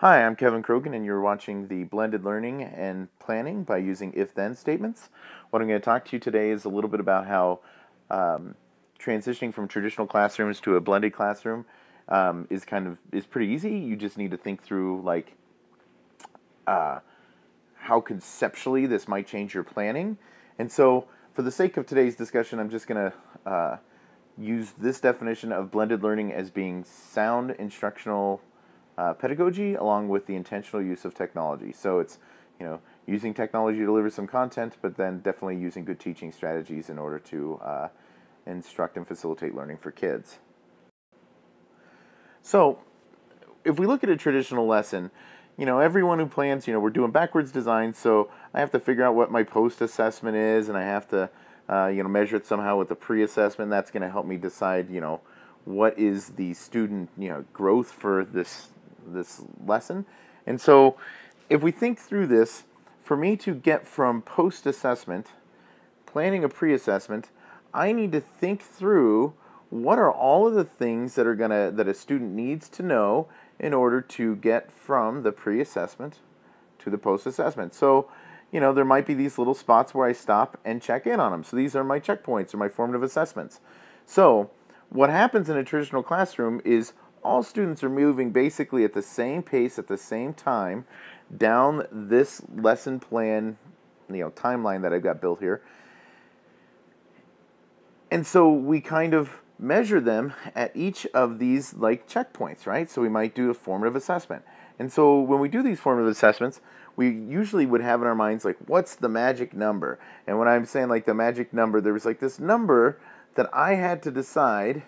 Hi, I'm Kevin Krogan, and you're watching the Blended Learning and Planning by using if-then statements. What I'm going to talk to you today is a little bit about how transitioning from traditional classrooms to a blended classroom is pretty easy. You just need to think through how conceptually this might change your planning. And so, for the sake of today's discussion, I'm just going to use this definition of blended learning as being sound instructional pedagogy along with the intentional use of technology. So it's, using technology to deliver some content, but then definitely using good teaching strategies in order to instruct and facilitate learning for kids. So if we look at a traditional lesson, everyone who plans, we're doing backwards design, so I have to figure out what my post-assessment is, and I have to, measure it somehow with the pre-assessment. That's going to help me decide, what is the student, growth for this lesson. And so if we think through this, for me to get from post-assessment, planning a pre-assessment, I need to think through what are all of the things that a student needs to know in order to get from the pre-assessment to the post-assessment. So, there might be these little spots where I stop and check in on them. So these are my checkpoints or my formative assessments. So what happens in a traditional classroom is all students are moving basically at the same pace at the same time down this lesson plan, timeline that I've got built here. And so we kind of measure them at each of these checkpoints, right? So we might do a formative assessment. And so when we do these formative assessments, we usually would have in our minds what's the magic number? And when I'm saying the magic number, there was this number that I had to decide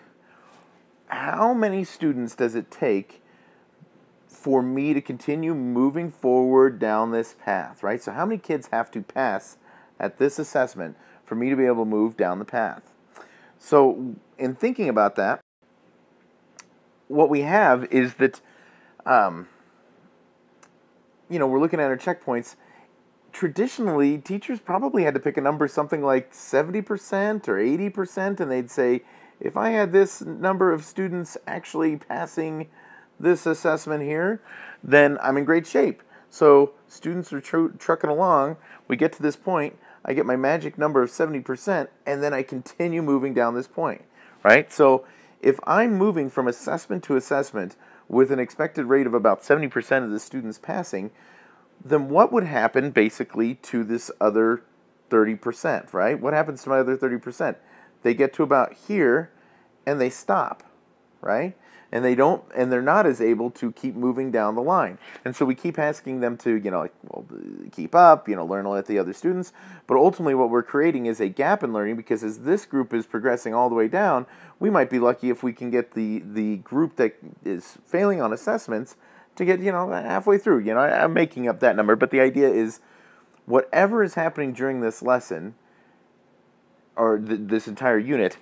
how many students does it take for me to continue moving forward down this path, right? So how many kids have to pass at this assessment for me to be able to move down the path? So in thinking about that, what we have is that, we're looking at our checkpoints. Traditionally, teachers probably had to pick a number something like 70% or 80%, and they'd say, if I had this number of students actually passing this assessment here, then I'm in great shape. So students are trucking along. We get to this point. I get my magic number of 70%, and then I continue moving down this point, right? So if I'm moving from assessment to assessment with an expected rate of about 70% of the students passing, then what would happen basically to this other 30%, right? What happens to my other 30%? They get to about here and they stop, right? And they're not as able to keep moving down the line. And so we keep asking them to, keep up, learn with the other students. But ultimately what we're creating is a gap in learning, because as this group is progressing all the way down, we might be lucky if we can get the group that is failing on assessments to get, halfway through. I'm making up that number, but the idea is whatever is happening during this lesson or this entire unit,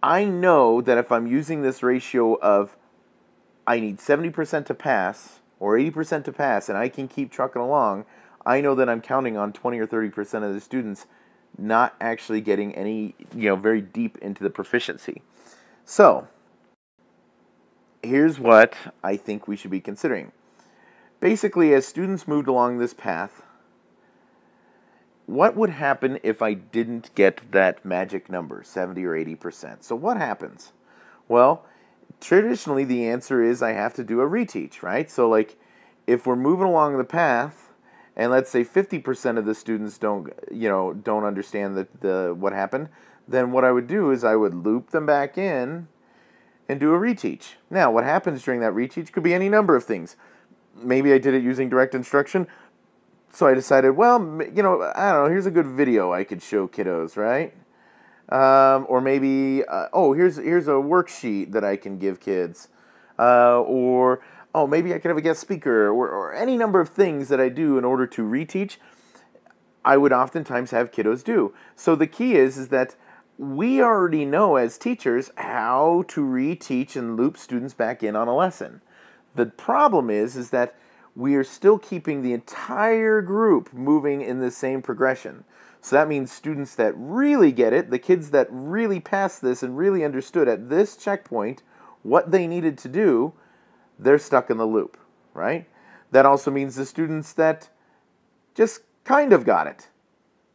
I know that if I'm using this ratio of I need 70% to pass or 80% to pass and I can keep trucking along, I know that I'm counting on 20 or 30% of the students not actually getting any, very deep into the proficiency. So here's what I think we should be considering. Basically, as students moved along this path, what would happen if I didn't get that magic number, 70 or 80%? So what happens? Well, traditionally the answer is I have to do a reteach, right? So if we're moving along the path and let's say 50% of the students don't understand what happened, then what I would do is I would loop them back in and do a reteach. Now, what happens during that reteach could be any number of things. Maybe I did it using direct instruction. So I decided, well, I don't know, here's a good video I could show kiddos, right? Or maybe, here's a worksheet that I can give kids. Maybe I could have a guest speaker, or any number of things that I do in order to reteach, I would oftentimes have kiddos do. So the key is that we already know as teachers how to reteach and loop students back in on a lesson. The problem is that we are still keeping the entire group moving in the same progression. So that means students that really get it, the kids that really passed this and really understood at this checkpoint what they needed to do, they're stuck in the loop, right? That also means the students that just kind of got it,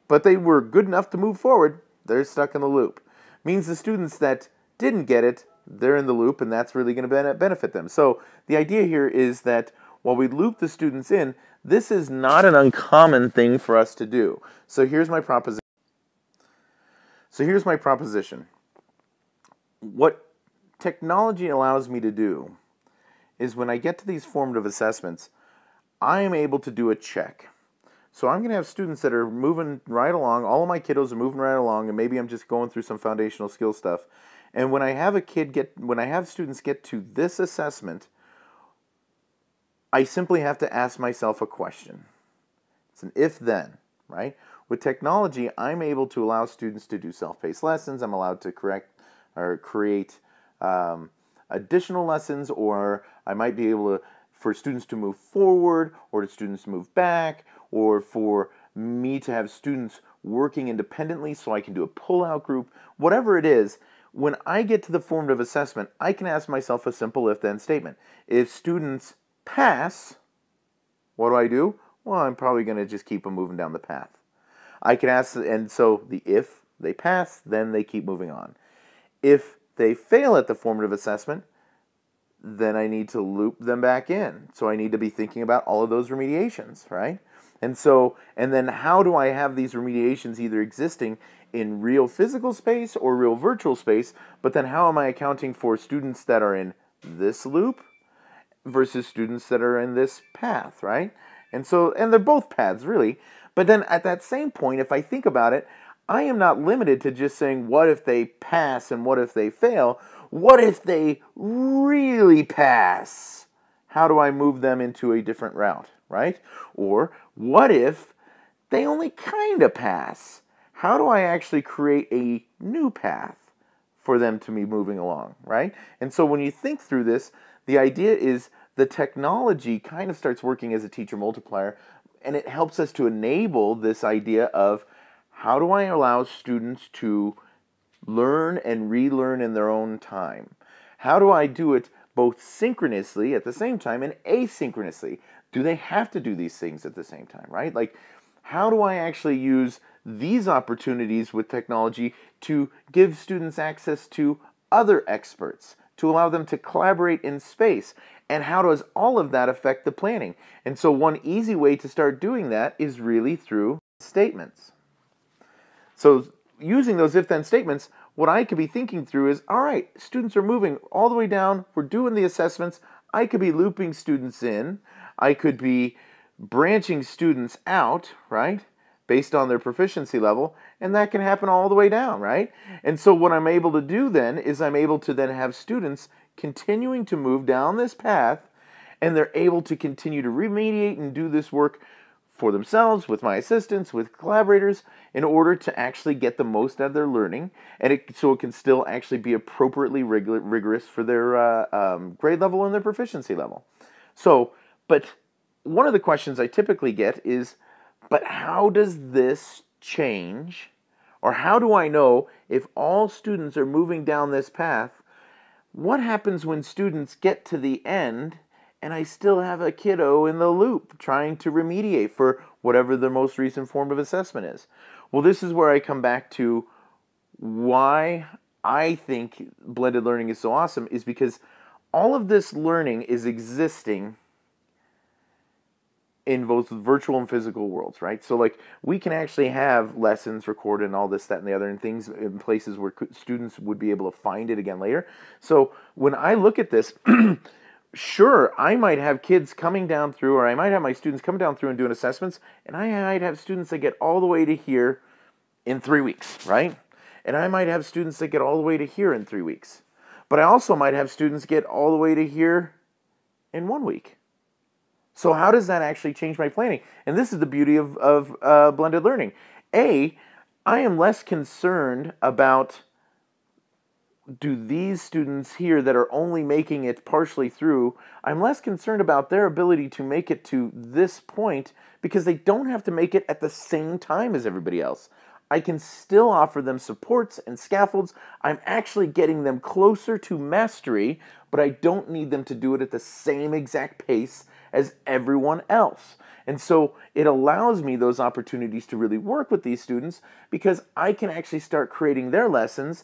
but they were good enough to move forward, they're stuck in the loop. Means the students that didn't get it, they're in the loop, and that's really going to benefit them. So the idea here is that while we loop the students in, this is not an uncommon thing for us to do. So here's my proposition. What technology allows me to do is when I get to these formative assessments, I am able to do a check. So I'm going to have students that are moving right along. All of my kiddos are moving right along, and maybe I'm just going through some foundational skill stuff. And when I have students get to this assessment, I simply have to ask myself a question. It's an if-then, right? With technology, I'm able to allow students to do self-paced lessons. I'm allowed to create additional lessons, or I might be able to, for students to move forward, or to students to move back, or for me to have students working independently so I can do a pull-out group. Whatever it is, when I get to the formative assessment, I can ask myself a simple if-then statement. If students pass, what do? Well, I'm probably going to just keep them moving down the path. I can ask, and so the if they pass, then they keep moving on. If they fail at the formative assessment, then I need to loop them back in. So I need to be thinking about all of those remediations, right? And then how do I have these remediations either existing in real physical space or real virtual space, but then how am I accounting for students that are in this loop versus students that are in this path, right? And they're both paths, really. But then at that same point, if I think about it, I am not limited to just saying, what if they pass and what if they fail? What if they really pass? How do I move them into a different route, right? Or what if they only kind of pass? How do I actually create a new path for them to be moving along, right? And so when you think through this, the idea is the technology kind of starts working as a teacher multiplier, and it helps us to enable this idea of how do I allow students to learn and relearn in their own time? How do I do it both synchronously at the same time and asynchronously? Do they have to do these things at the same time, right? Like, how do I actually use these opportunities with technology to give students access to other experts, to allow them to collaborate in space? And how does all of that affect the planning? And so one easy way to start doing that is really through statements. So using those if-then statements, what I could be thinking through is, all right, students are moving all the way down. We're doing the assessments. I could be looping students in. I could be branching students out, right, based on their proficiency level, and that can happen all the way down, right? And so what I'm able to do then is I'm able to then have students continuing to move down this path, and they're able to continue to remediate and do this work for themselves, with my assistants, with collaborators, in order to actually get the most out of their learning, and so it can still actually be appropriately rigorous for their grade level and their proficiency level. So, but one of the questions I typically get is, but how does this change, or how do I know if all students are moving down this path? What happens when students get to the end and I still have a kiddo in the loop trying to remediate for whatever the most recent form of assessment is? Well, this is where I come back to why I think blended learning is so awesome, is because all of this learning is existing in both virtual and physical worlds, right? So like we can actually have lessons recorded and all this, that, and the other, and things in places where students would be able to find it again later. So when I look at this, sure, I might have kids coming down through, or I might have my students coming down through and doing assessments, and I might have students that get all the way to here in 3 weeks, right? And I might have students that get all the way to here in 3 weeks. But I also might have students get all the way to here in 1 week. So how does that actually change my planning? And this is the beauty of blended learning. I am less concerned about, do these students here that are only making it partially through, I'm less concerned about their ability to make it to this point because they don't have to make it at the same time as everybody else. I can still offer them supports and scaffolds. I'm actually getting them closer to mastery, but I don't need them to do it at the same exact pace as everyone else. And so it allows me those opportunities to really work with these students because I can actually start creating their lessons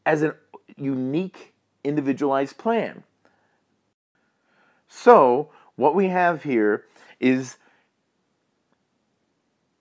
as a unique, individualized plan. So what we have here is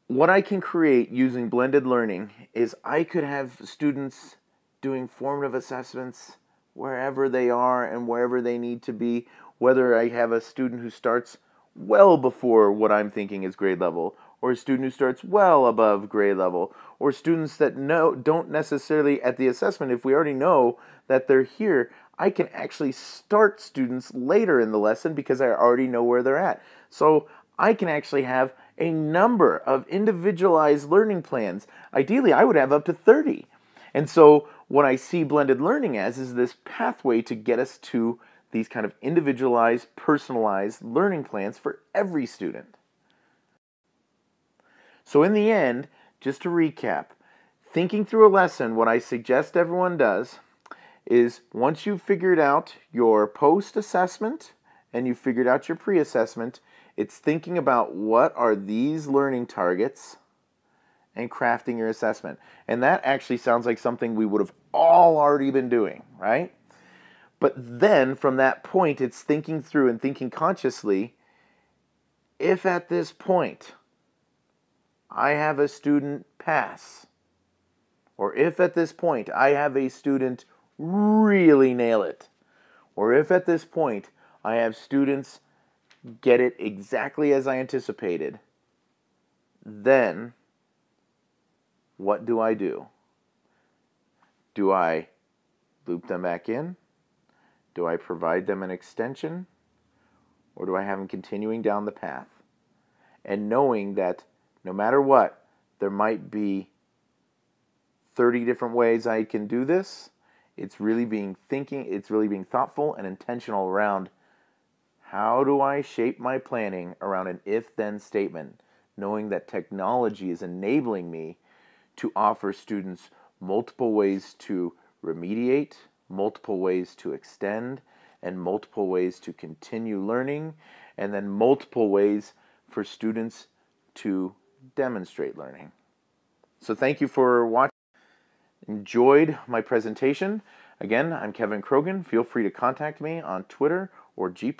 what I can create using blended learning is I could have students doing formative assessments wherever they are and wherever they need to be, whether I have a student who starts well before what I'm thinking is grade level, or a student who starts well above grade level, or students that don't necessarily at the assessment, if we already know that they're here, I can actually start students later in the lesson because I already know where they're at. So I can actually have a number of individualized learning plans. Ideally, I would have up to 30. And so what I see blended learning as is this pathway to get us to these kind of individualized, personalized learning plans for every student. So in the end, just to recap, thinking through a lesson, what I suggest everyone does is once you've figured out your post-assessment and you've figured out your pre-assessment, it's thinking about what are these learning targets and crafting your assessment. And that actually sounds like something we would have all already been doing, right? But then from that point, it's thinking through and thinking consciously, if at this point I have a student pass, or if at this point I have a student really nail it, or if at this point I have students get it exactly as I anticipated, then what do I do? Do I loop them back in? Do I provide them an extension? Or do I have them continuing down the path? And knowing that no matter what, there might be 30 different ways I can do this, it's really being thoughtful and intentional around how do I shape my planning around an if-then statement, knowing that technology is enabling me to offer students multiple ways to remediate, multiple ways to extend, and multiple ways to continue learning, and then multiple ways for students to demonstrate learning. So thank you for watching. Enjoyed my presentation. Again, I'm Kevin Krogan. Feel free to contact me on Twitter or G+.